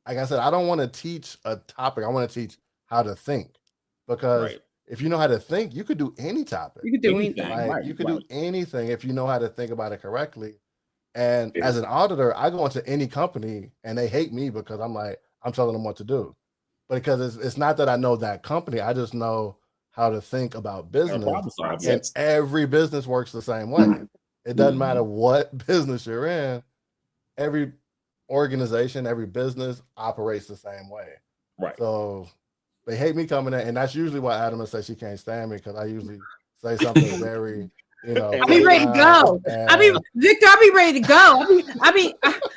like I said, I don't want to teach a topic. I want to teach how to think, because Right. if you know how to think, you could do any topic. You can do Anything. anything. Like Right. you could Right. do anything if you know how to think about it correctly. And Yeah. as an auditor, I go into any company and they hate me because I'm telling them what to do. But because it's not that I know that company, I just know how to think about Or business. problem solve. And Yes. every business works the same way. It doesn't matter what business you're in. Every organization, every business operates the same way. Right. So they hate me coming in, and that's usually why Adama says she can't stand me, because I usually say something very, I'll be ready to go. Victor, I'll be ready to go.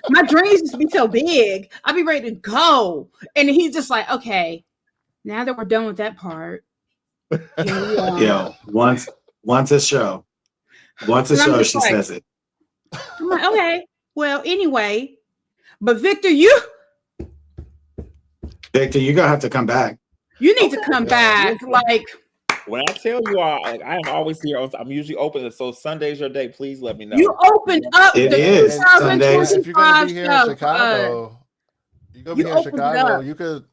My dreams used to be so big. I'll be ready to go. And he's just like, okay, now that we're done with that part. Yo, once a show, she says it. I'm like, okay, well, anyway. But Victor, Victor, you're gonna have to come back. you need to come back. Like, when I tell you all, like, I am always here. I'm usually open. So Sunday's your day. Please let me know. you opened up It the is Sundays. If you're gonna be here in 2025 show. Chicago, you're gonna be You here in opened it Chicago.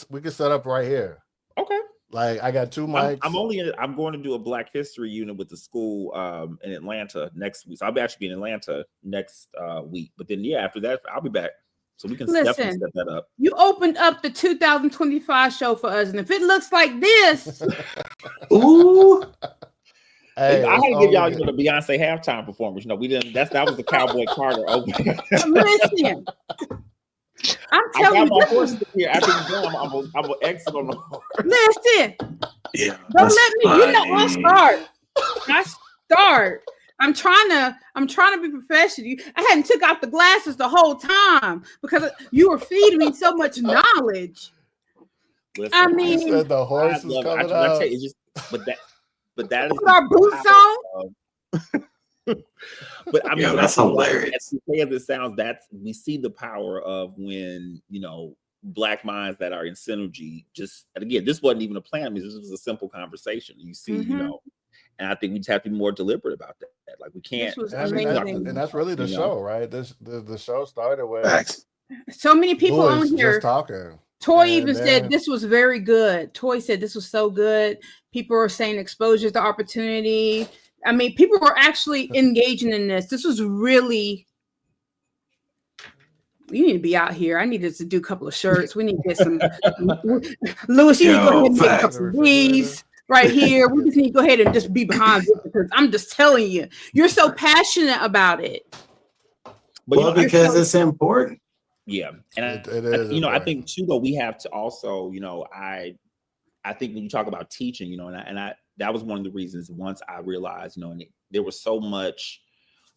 We could set up right here. Okay. Like I got 2 mics. I'm going to do a Black History unit with the school in Atlanta next week. So I'll actually be in Atlanta next week. But then after that, I'll be back. So we can definitely set that up. You opened up the 2025 show for us, and if it looks like this, Ooh. Hey, I had to give y'all the Beyonce halftime performance. We didn't. That was the Cowboy Carter opening. Listen, I'm telling you, my horses here. After the game, I'm gonna exit on the horse. Listen, Yeah, don't let me. You know, I start. I'm trying to be professional. I hadn't took out the glasses the whole time because you were feeding me so much knowledge. Listen, I mean, you said the horse is coming out. It's just, but that is with our boots on. But I mean, that's hilarious. As cliche as it sounds, we see the power of when Black minds that are in synergy. And again, this wasn't even a plan. I mean, this was a simple conversation. You see, and I think we just have to be more deliberate about that. Like we can't. And that's really the show, right? The show started with so many people Louis on here just talking. Toy even said this was very good. Toy said this was so good. People are saying exposure to opportunity. I mean, people were actually engaging in this. This was really. You need to be out here. I needed to do a couple of shirts. We need to get some. Louis, you need to go ahead and get a couple of these right here. We just need to go ahead and just be behind this because I'm just telling you, you're so passionate about it. But because it's important. Yeah, and it is. I think too, though, we have to also, I think when you talk about teaching, and I that was one of the reasons once I realized, and there was so much.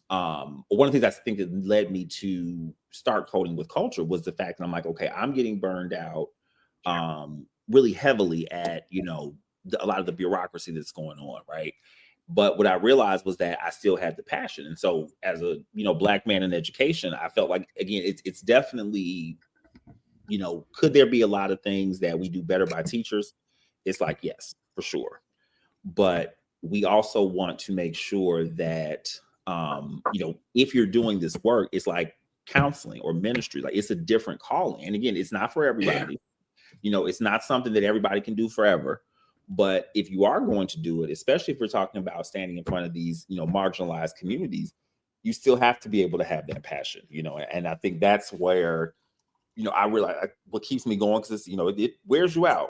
One of the things I think that led me to start coding with culture was the fact that I'm like, okay, I'm getting burned out really heavily at, a lot of the bureaucracy that's going on, right? But what I realized was that I still had the passion. And so as a, Black man in education, I felt like, again, it's definitely, could there be a lot of things that we do better by teachers? It's like, yes, for sure. But we also want to make sure that, if you're doing this work, it's like counseling or ministry, like it's a different calling. And again, it's not for everybody. It's not something that everybody can do forever. But if you are going to do it, especially if we're talking about standing in front of these, marginalized communities, you still have to be able to have that passion, and I think that's where, I realize what keeps me going because, it wears you out.